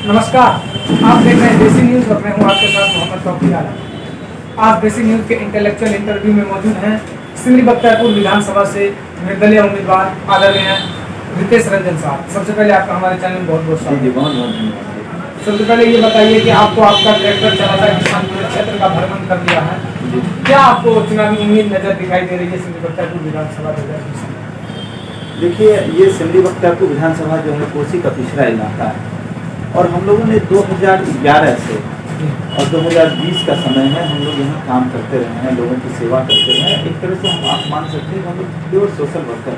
नमस्कार, आप देख रहे हैं देसी न्यूज़ और मैं हूं आपके साथ मोहम्मद तौफीक आलम। आज देसी न्यूज़ के इंटेलेक्चुअल इंटरव्यू में मौजूद हैं सिमरी बख्तियारपुर विधानसभा से निर्दलीय उम्मीदवार आदरणीय रितेश रंजन साहब। सबसे पहले आपका हमारे चैनल में बहुत बहुत स्वागत। सबसे पहले ये बताइए कि आपको आपका ट्रैक्टर चलाता किसान पूरे क्षेत्र का भ्रमण कर लिया है, क्या आपको चुनावी उम्मीद नजर दिखाई दे रही है सिमरी बख्तियारपुर विधानसभा 2020 में? देखिए, ये सिमरी बख्तियारपुर विधानसभा जो है कोसी का पिछड़ा इलाका है और हम लोगों ने 2011 से और 2020 का समय है, हम लोग यहाँ काम करते रहे हैं, लोगों की सेवा करते रहे हैं। एक तरह से हम आप मान सकते हैं हम लोग प्योर सोशल वर्कर।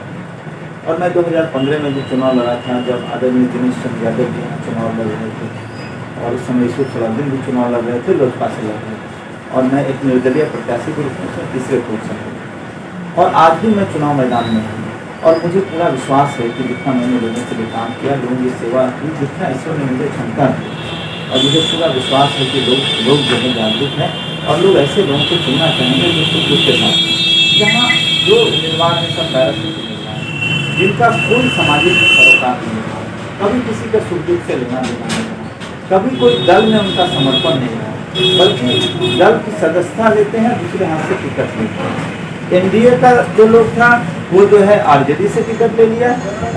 और मैं 2015 में भी चुनाव लड़ा था, जब आदरणीय दिनेश चंद्र यादव जी यहाँ चुनाव लड़ रहे थे और उस समय ईश्वर सलाउद्दीन भी चुनाव लड़ रहे थे, लोजपा से लड़ रहे थे और मैं एक निर्दलीय प्रत्याशी के रूप में तीसरे पोजीशन पर। और आज भी मैं चुनाव मैदान में हूँ और मुझे पूरा विश्वास है कि जितना मैंने लोगों के लिए काम किया, लोगों की सेवा की, जितना ईश्वर ने मुझे क्षमता दी, और मुझे पूरा विश्वास है कि लोग जो है जागरूक हैं और लोग ऐसे लोगों को चुनना चाहेंगे जो सुख दुख के साथ हैं। यहाँ जो उम्मीदवार हैं सब पैराशूट उम्मीदवार हैं, जिनका कोई सामाजिक सरोकार नहीं रहा, कभी किसी का सुख दुख से लेना देना नहीं रहा, कभी कोई दल में उनका समर्पण नहीं रहा, बल्कि दल की सदस्यता लेते हैं, दूसरे हाथ से टिकट लेते हैं। एनडीए का जो लोग था वो जो है आरजेडी से टिकट ले लिया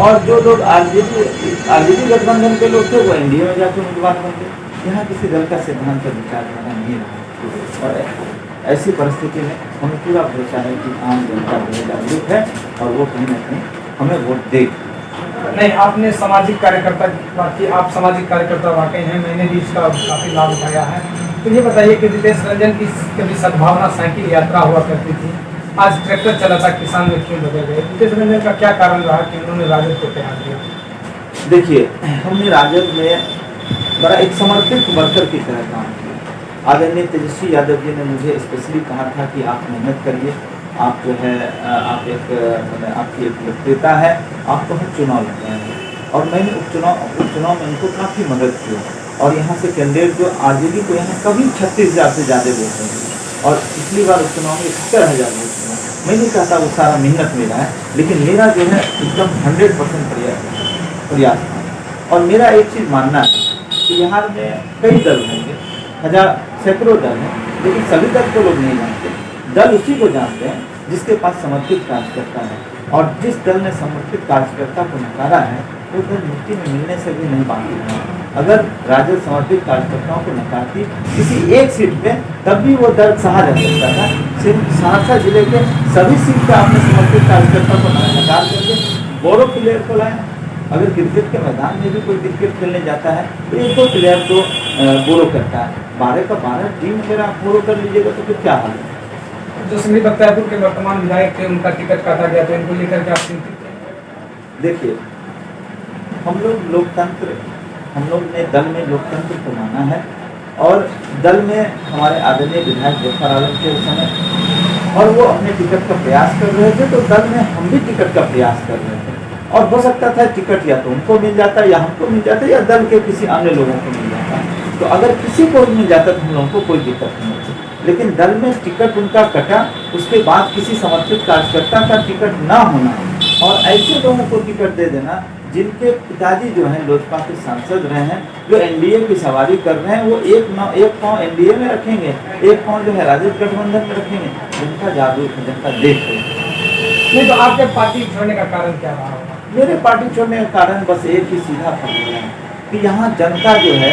और जो लोग आरजेडी गठबंधन के लोग थे वो एनडीए में जाकर उम्मीदवार बन गए। यहाँ किसी दल का सिद्धांत का विचारधारा नहीं रहा और ऐसी परिस्थिति में हमें पूरा भरोसा है कि आम जनता बहुत जागरूक है और वो कहीं ना कहीं हमें वोट देगी। नहीं, आपने सामाजिक कार्यकर्ता की बात की, आप सामाजिक कार्यकर्ता वाकई हैं, मैंने भी इसका काफ़ी लाभ उठाया है। तो ये बताइए कि रितेश रंजन की कभी सद्भावना साइकिल यात्रा हुआ करती थी, आज ट्रैक्टर चलाता किसान में क्यों बदल गए? रितेश रंजन का क्या कारण रहा कि उन्होंने राजद को त्याग दिया? देखिए, हमने राजद में बड़ा एक समर्पित वर्कर की तरह काम किया। आदरणीय तेजस्वी यादव जी ने मुझे स्पेशली कहा था कि आप मेहनत करिए, आप जो है आपकी एक लोकप्रियता है, आपको हम चुनाव लड़ रहे हैं। और मैंने उपचुनाव में उनको काफ़ी मदद की और यहाँ से कैंडिडेट जो आरजेडी को यहाँ कभी 36,000 से ज़्यादा वोट हैं और पिछली बार उपचुनाव में 71,000 वोट। मैं नहीं कहता वो सारा मेहनत मेरा है, लेकिन मेरा जो है एकदम 100% प्रयास था। और मेरा एक चीज़ मानना है कि यहाँ में कई दल होंगे, सैकड़ों दल हैं, लेकिन सभी दल को लोग नहीं जानते। दल उसी को जानते हैं जिसके पास समर्पित कार्यकर्ता है और जिस दल ने समर्पित कार्यकर्ता को नकारा है वो दल मिट्टी में मिलने से भी नहीं बाकी रहा। अगर राजद समर्पित कार्यकर्ताओं को नकारती किसी एक सीट पे, तब भी वो दल सहा जा सकता था। सिर्फ सहरसा जिले के सभी सीट पे आपने समर्पित कार्यकर्ता को नकार करके बोरो प्लेयर को लाया। अगर क्रिकेट के मैदान में भी कोई क्रिकेट खेलने जाता है तो एक दो प्लेयर तो बोरो करता है, 12 का 12 टीम अगर आप बोरो कर लीजिएगा तो फिर क्या हाल है? जो सिमरी बख्तियारपुर के वर्तमान विधायक थे उनका टिकट काटा गया, तो इनको लेकर के आप चिंतित थे? देखिए, हम लोग ने दल में लोकतंत्र को माना है और दल में हमारे आदरणीय विधायक जफर आलम के समय और वो अपने टिकट का प्रयास कर रहे थे, तो दल में हम भी टिकट का प्रयास कर रहे थे और हो सकता था टिकट या तो उनको मिल जाता या हमको मिल जाता या दल के किसी अन्य लोगों को मिल जाता। तो अगर किसी को मिल जाता तो हम लोगों को कोई दिक्कत नहीं होती, लेकिन दल में टिकट उनका कटा, उसके बाद किसी समर्पित कार्यकर्ता का टिकट ना होना और ऐसे लोगों को टिकट दे देना जिनके पिताजी जो हैं लोजपा के सांसद रहे हैं, जो एनडीए की सवारी कर रहे हैं, वो एक पाँव एनडीए में रखेंगे, एक पाँव जो है राजद गठबंधन में रखेंगे। जनता जागरूक है, जनता देख रही है। नहीं, तो आपके पार्टी छोड़ने का कारण क्या रहा होगा? मेरे पार्टी छोड़ने का कारण बस एक ही सीधा फर्क है कि यहाँ जनता जो है,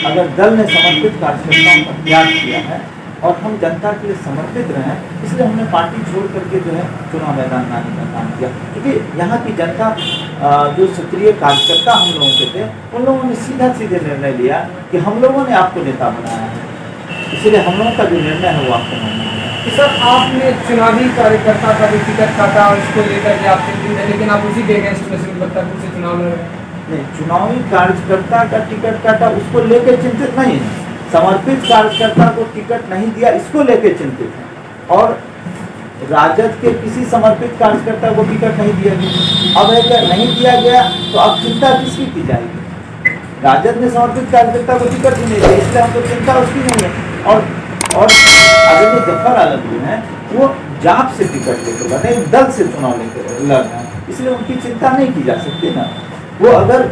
अगर दल ने समर्पित कार्यकर्ताओं का त्याग किया है और हम जनता के लिए समर्पित रहे, इसलिए हमने पार्टी छोड़ करके जो है चुनाव मैदान में आने का काम किया। क्योंकि यहाँ की जनता जो सक्रिय कार्यकर्ता हम लोगों के थे, उन लोगों ने सीधे निर्णय लिया कि हम लोगों ने आपको नेता बनाया है, इसलिए हम लोगों का जो निर्णय है वो आपको मानना है। सर, आपने चुनावी कार्यकर्ता का भी टिकट काटा और इसको लेकर के आप चिंतित हैं, लेकिन आप उसी के अगेंस्ट में सिमरी बख्तियारपुर से चुनाव लड़ रहे हैं? नहीं, चुनावी कार्यकर्ता का टिकट काटा उसको लेके चिंतित नहीं है, समर्पित कार्यकर्ता को टिकट नहीं दिया इसको लेके चिंतित है। और राजद के किसी समर्पित कार्यकर्ता को टिकट नहीं दिया गया। अब अगर नहीं दिया गया तो अब चिंता किसकी की जाएगी? राजद ने समर्पित कार्यकर्ता को टिकट ही नहीं दिया, इसलिए हमको चिंता उसकी नहीं है। और अगर जो जफर आलम जी हैं वो जाप से टिकट लेकर बने, दल से चुनाव लेकर लड़ रहे हैं, इसलिए उनकी चिंता नहीं की जा सकती ना। वो अगर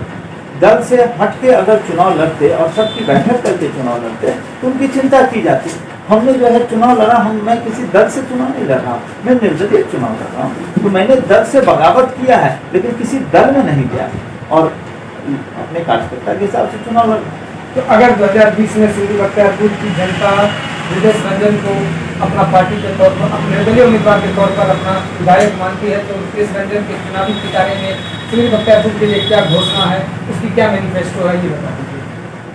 दल से हट के अगर चुनाव लड़ते और सबकी बैठक करके चुनाव लड़ते तो उनकी चिंता की जाती। हमने जो है चुनाव लड़ा, मैं किसी दल से चुनाव नहीं लड़ रहा, मैं निर्दलीय चुनाव लड़ रहा हूँ। तो मैंने दल से बगावत किया है, लेकिन किसी दल में नहीं गया और अपने कार्यकर्ता के हिसाब से चुनाव लड़। तो अगर 2020 में सिमरी बख्तियारपुर की जनता रितेश रंजन को अपना पार्टी के तौर पर, अपने निर्दलीय उम्मीदवार के तौर पर अपना विधायक मानती है, तो रितेश रंजन के चुनावी पिटारे में सिमरी बख्तियारपुर के लिए क्या घोषणा है, उसकी क्या मैनिफेस्टो है, ये बता दीजिए।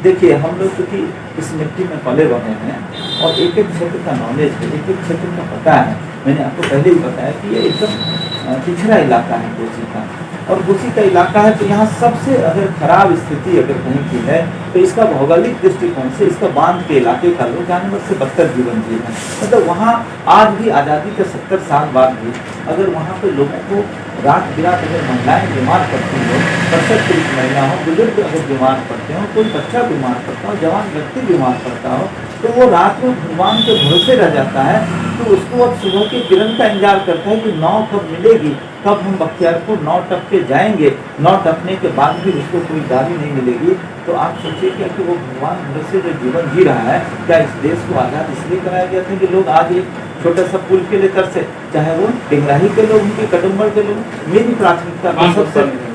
देखिए, हम लोग चूँकि इस मिट्टी में पले बने हैं और एक एक क्षेत्र का नॉलेज है, एक एक क्षेत्र का पता है। मैंने आपको पहले ही बताया कि ये एकदम पिछड़ा इलाका है कोसी का, और कोसी का इलाका है तो यहाँ सबसे अगर खराब स्थिति अगर कहीं की है तो इसका भौगोलिक दृष्टिकोण से इसका बांध के इलाके का लोग जानवर से बदतर जीवन जी है। मतलब वहाँ आज भी आज़ादी के 70 साल बाद भी अगर वहाँ पे लोगों को रात बिरात अगर महिलाएं बीमार पड़ती हो, प्रसव पीड़ित महिला हो, बुजुर्ग अगर बीमार पड़ते हो, कोई बच्चा बीमार पड़ता हो, जवान व्यक्ति बीमार पड़ता हो, तो वो रात में भगवान के भरोसे रह जाता है। तो उसको अब सुबह की किरण का इंतजार करता है कि नाव कब मिलेगी, कब हम बख्तियारपुर नाव टप के जाएंगे। नाव टपने के बाद भी उसको कोई गाड़ी नहीं मिलेगी। तो आप सोचिए क्या कि वो भगवान भरोसे जो जीवन जी रहा है, क्या इस देश को आज़ाद इसलिए कराया गया था कि लोग आज एक छोटा सा पुल के लिए तरसे, चाहे वो डिंगराही के लोग उनके कदम्बर के लोग। मेरी प्राथमिकता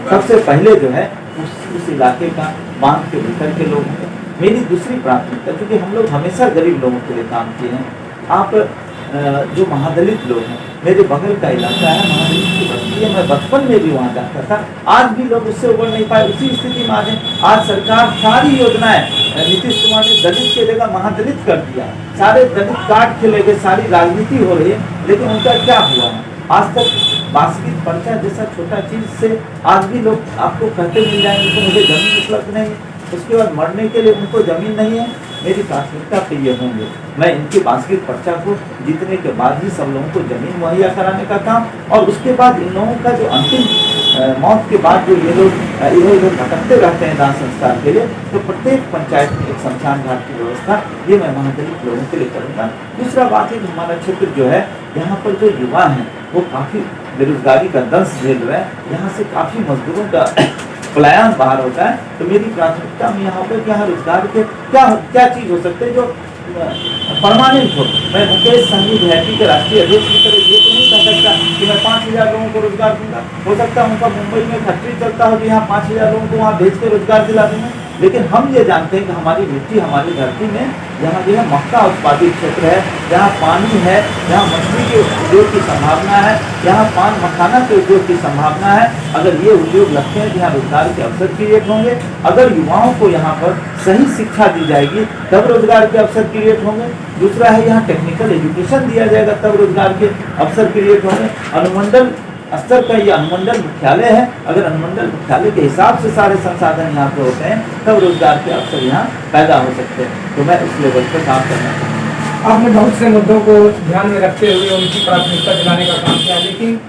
सबसे पहले जो है उस इलाके का बांध के भीतर के लोग हैं। मेरी दूसरी प्राथमिकता, क्योंकि हम लोग हमेशा गरीब लोगों के लिए काम किए हैं। आप जो महादलित लोग हैं, मेरे बगल का इलाका है, महादलित की बस्ती है, मैं बचपन में भी वहाँ जाता था। आज भी लोग उससे उबर नहीं पाए, उसी स्थिति में आज हैं। आज सरकार सारी योजनाएं नीतीश कुमार ने दलित के जगह महादलित कर दिया, सारे दलित काट के ले गए, सारी राजनीति हो रही है, लेकिन उनका क्या हुआ है? आज तक बास्केट पर्चा जैसा छोटा चीज से आज भी लोग आपको कहते मिल जाएंगे तो मुझे जमीन उपलब्ध नहीं है, उसके बाद मरने के लिए उनको जमीन नहीं है। मेरी प्राथमिकता पे ये होंगे, मैं इनके बास्केट पर्चा को जीतने के बाद ही सब लोगों को जमीन मुहैया कराने का काम, और उसके बाद इन लोगों का जो अंतिम मौत के बाद जो ये लोग इधर उधर भटकते रहते हैं दान संस्कार के लिए, तो प्रत्येक पंचायत में एक शमशान घाट की व्यवस्था ये मैं महादलित लोगों के लिए करूँगा। दूसरा बात है कि हमारा क्षेत्र जो है, यहाँ पर जो युवा हैं वो काफ़ी बेरोजगारी का दंश झेल रहे हैं, यहाँ से काफ़ी मजदूरों का पलायन बाहर होता है। तो मेरी प्राथमिकता में यहाँ पर यहाँ रोजगार के क्या चीज़ हो सकते हैं जो परमानेंट हो। मैं मुकेश सहनी वीआईपी के राष्ट्रीय अध्यक्ष की तरह ये तो नहीं कह सकता कि मैं 5000 लोगों को रोजगार दूंगा। हो सकता है उनका मुंबई में फैक्ट्री चलता हो कि यहाँ 5000 लोगों को वहाँ भेज के रोजगार दिला दूंगा, लेकिन हम ये जानते हैं कि हमारी मिट्टी, हमारी धरती में जहाँ जो है मक्का उत्पादित क्षेत्र है, जहाँ पानी है, जहाँ मछली के उद्योग की संभावना है, जहाँ पान मखाना के उद्योग की संभावना है, अगर ये उद्योग लगते हैं तो यहाँ रोजगार के अवसर क्रिएट होंगे। अगर युवाओं को यहाँ पर सही शिक्षा दी जाएगी तब रोजगार के अवसर क्रिएट होंगे। दूसरा है यहाँ टेक्निकल एजुकेशन दिया जाएगा तब रोजगार के अवसर क्रिएट होंगे। अनुमंडल स्तर का ये अनुमंडल मुख्यालय है, अगर अनुमंडल मुख्यालय के हिसाब से सारे संसाधन यहाँ पे होते हैं तब रोजगार के अवसर यहाँ पैदा हो सकते हैं। तो मैं उस लेवल पर काम करना चाहूँगा। आपने बहुत से मुद्दों को ध्यान में रखते हुए उनकी प्राथमिकता दिलाने का काम किया, लेकिन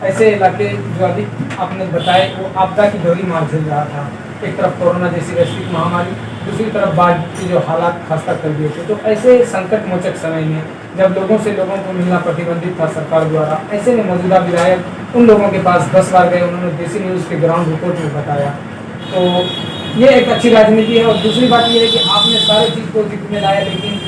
ऐसे इलाके जो अधिक आपने बताए वो आपदा की दोहरी मार झेल रहा था। एक तरफ कोरोना जैसी वैश्विक महामारी, दूसरी तरफ बाढ़ की जो हालात खासा कर दिए थे। तो ऐसे संकट मोचक समय में जब लोगों को मिलना प्रतिबंधित था सरकार द्वारा, ऐसे में मौजूदा विधायक उन लोगों के पास 10 बार गए, उन्होंने देसी न्यूज़ के ग्राउंड रिपोर्ट में बताया। तो ये एक अच्छी राजनीति है। और दूसरी बात ये है कि आपने सारी चीज़ को जिक्र में लाया, लेकिन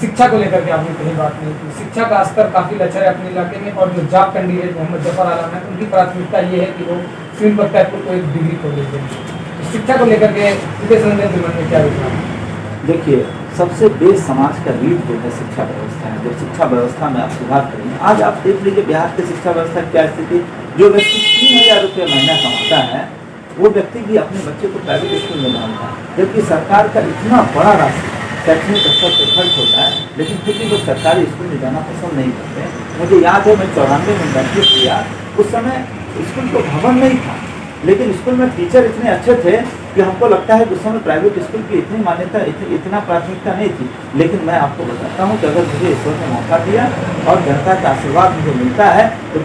शिक्षा को लेकर के आपने कहीं बात नहीं की। शिक्षा का स्तर काफ़ी लचर है अपने इलाके में, और जो जॉब कैंडिडेट मोहम्मद जफर आलम है, उनकी प्राथमिकता ये है कि वो सिविल बख्तियारपुर को एक डिग्री कॉलेज दें। शिक्षा को लेकर के रितेश रंजन के मन में क्या विचार है? देखिए, सबसे बेस समाज का रीढ़ जो है शिक्षा व्यवस्था है। जब शिक्षा व्यवस्था में आप सुधार करेंगे, आज आप देख लीजिए बिहार की शिक्षा व्यवस्था की क्या स्थिति। जो व्यक्ति 3000 रुपये महीना कमाता है वो व्यक्ति भी अपने बच्चे को प्राइवेट स्कूल में डालता है, जबकि सरकार का इतना बड़ा राशि शैक्षणिक स्तर पर खर्च होता है, लेकिन फिर भी लोग सरकारी स्कूल में जाना पसंद नहीं करते। मुझे याद है मैं 94 में मैट्रिक किया, उस समय स्कूल को भवन नहीं था, लेकिन स्कूल में टीचर इतने अच्छे थे कि हमको लगता है कि उस समय प्राइवेट स्कूल की इतनी मान्यता, इतना प्राथमिकता नहीं थी। लेकिन मैं आपको बताता हूँ कि अगर मुझे ईश्वर ने मौका दिया और जनता का आशीर्वाद मुझे मिलता है तो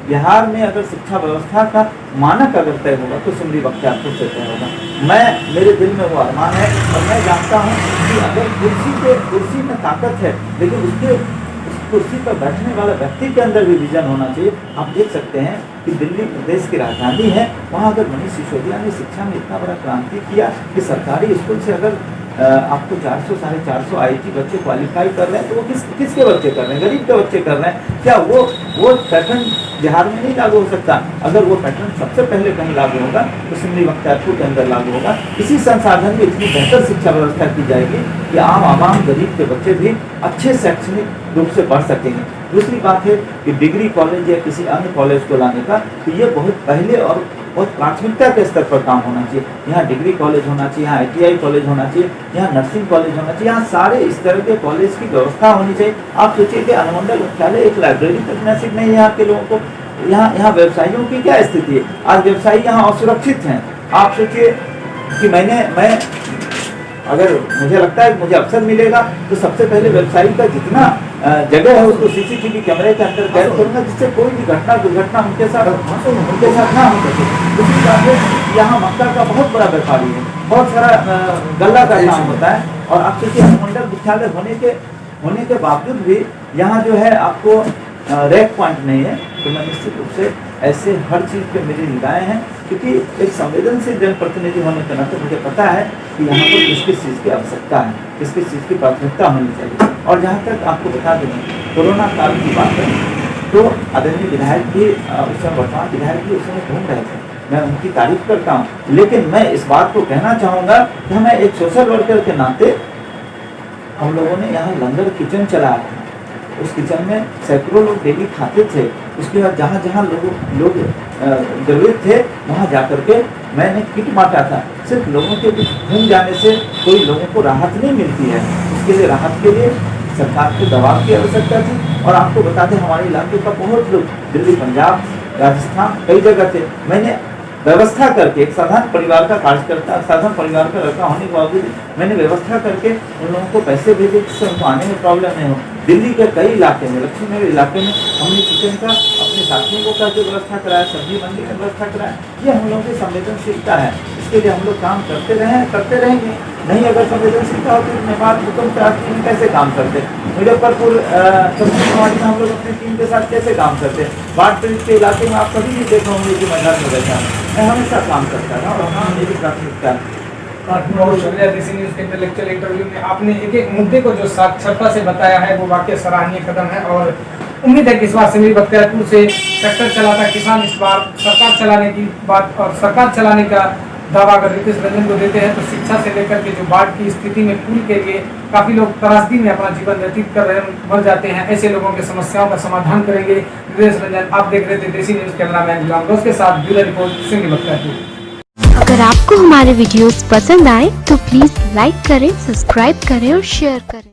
बिहार में अगर शिक्षा व्यवस्था का मानक अगर तय होगा तो सिमरी बख्तियारपुर से तय होगा। मेरे दिल में वो अरमान है, और मैं जानता हूँ कि अगर कुर्सी में ताकत है, लेकिन उसके कुर्सी पर बैठने वाला व्यक्ति के अंदर भी विजन होना चाहिए। आप देख सकते हैं कि दिल्ली प्रदेश की राजधानी है, वहाँ अगर मनीष सिसोदिया ने शिक्षा में इतना बड़ा क्रांति किया कि सरकारी स्कूल से अगर आपको 400 साढ़े 400 IIT बच्चे क्वालिफाई कर रहे हैं, तो वो किसके बच्चे कर रहे हैं? गरीब के बच्चे कर रहे हैं। क्या वो पैटर्न बिहार में नहीं लागू हो सकता? अगर वो पैटर्न सबसे पहले कहीं लागू होगा तो सिमरी बख्तियारपुर के अंदर लागू होगा। इसी संसाधन में इतनी बेहतर शिक्षा व्यवस्था की जाएगी कि आम आवाम गरीब के बच्चे भी अच्छे शैक्षणिक रूप से पढ़ सकेंगे। दूसरी बात है कि डिग्री कॉलेज या किसी अन्य कॉलेज को लाने का, तो ये बहुत पहले और बहुत प्राथमिकता के स्तर पर काम होना चाहिए। यहाँ डिग्री कॉलेज होना चाहिए, यहाँ ITI कॉलेज होना चाहिए, यहाँ नर्सिंग कॉलेज होना चाहिए, यहाँ सारे इस तरह के कॉलेज की व्यवस्था होनी चाहिए। आप सोचिए कि अनुमंडल मुख्यालय एक लाइब्रेरी तक नसीब नहीं है यहाँ के लोगों को। यहाँ व्यवसायियों की क्या स्थिति है? आज व्यवसायी यहाँ असुरक्षित हैं। आप सोचिए कि मैं अगर मुझे लगता है कि मुझे अवसर मिलेगा तो सबसे पहले व्यवसायी का जितना जगह है उसको CCTV कैमरे के अंदर कैद करूंगा, जिससे कोई भी दुर्घटना उनके साथ ना हो सके। दूसरी बात है, यहाँ मक्का का बहुत बड़ा व्यापारी है, बहुत सारा गल्ला का काम होता है, और आप सोचिए अनुमंडल मुख्यालय होने के बावजूद भी यहाँ जो है आपको रैक पॉइंट नहीं है। तो मैं निश्चित रूप से ऐसे हर चीज़ पे मेरी निगाहें हैं, क्योंकि एक संवेदनशील जनप्रतिनिधि होने के नाते मुझे पता है कि यहाँ पर किस किस चीज़ की आवश्यकता है, किस किस चीज़ की प्राथमिकता होनी चाहिए। और जहाँ तक आपको बता दें, कोरोना काल की बात करें तो आदरणीय विधायक भी उस समय, वर्तमान विधायक भी उस समय घूम रहे थे, मैं उनकी तारीफ करता हूँ। लेकिन मैं इस बात को कहना चाहूँगा कि हमें एक सोशल वर्कर के नाते हम लोगों ने यहाँ लंगर किचन चलाया था। उस किचन में सैकड़ों लोग डेली खाते थे। उसके बाद जहाँ जहाँ लोग जरूरत थे वहाँ जा करके मैंने किट बांटा था। सिर्फ लोगों के बीच घूम जाने से कोई लोगों को राहत नहीं मिलती है। उसके लिए राहत के लिए सरकार को दबाव की आवश्यकता थी। और आपको बता दें, हमारे इलाके का बहुत लोग दिल्ली, पंजाब, राजस्थान कई जगह थे। मैंने व्यवस्था करके, एक साधारण परिवार का कार्यकर्ता, साधारण परिवार का लड़का होने के बावजूद मैंने व्यवस्था करके उन लोगों को पैसे भेजे जिससे उनको आने में प्रॉब्लम नहीं हो। दिल्ली के कई इलाके में, लक्ष्मीनगर इलाके में हमने किचन का अपने साथियों को करके व्यवस्था कराया, सब्जी मंडी की व्यवस्था कराया। ये हम लोगों की संवेदनशीलता है। इसके लिए हम लोग काम करते रहेंगे। नहीं अगर संवेदनशीलता होती तो नेपाल भूकंप से आज टीम कैसे काम करते? मुजफ्फरपुर समाज में हम लोग अपनी टीम के साथ कैसे काम करते? बाढ़ पीड़ित के इलाके में आप कभी नहीं देख होंगे कि मैं घर में बैठा, मैं हमेशा काम करता था और हाँ मेरी प्राथमिकता है। बहुत शुक्रिया। देसी न्यूज़ के इंटेलेक्चुअल इंटरव्यू में आपने एक मुद्दे को जो साक्षरता से बताया है वो वाकई सराहनीय कदम है, और उम्मीद है कि इस बार सिमरी बख्तियारपुर से ट्रैक्टर चलाता किसान इस बार सरकार चलाने की बात, और सरकार चलाने का दावा अगर रितेश रंजन को देते हैं तो शिक्षा से लेकर के जो बाढ़ की स्थिति में पुल के लिए काफ़ी लोग त्रासदी में अपना जीवन व्यतीत कर रहे हैं, मर जाते हैं, ऐसे लोगों की समस्याओं का समाधान करेंगे रितेश रंजन। आप देख रहे थे देसी न्यूज़, कैमरामैन गुलाम दोस्त के साथ ब्यूरो रिपोर्ट सिमरी बख्तियारपुर। अगर आपको हमारे वीडियोस पसंद आए तो प्लीज लाइक करें, सब्सक्राइब करें और शेयर करें।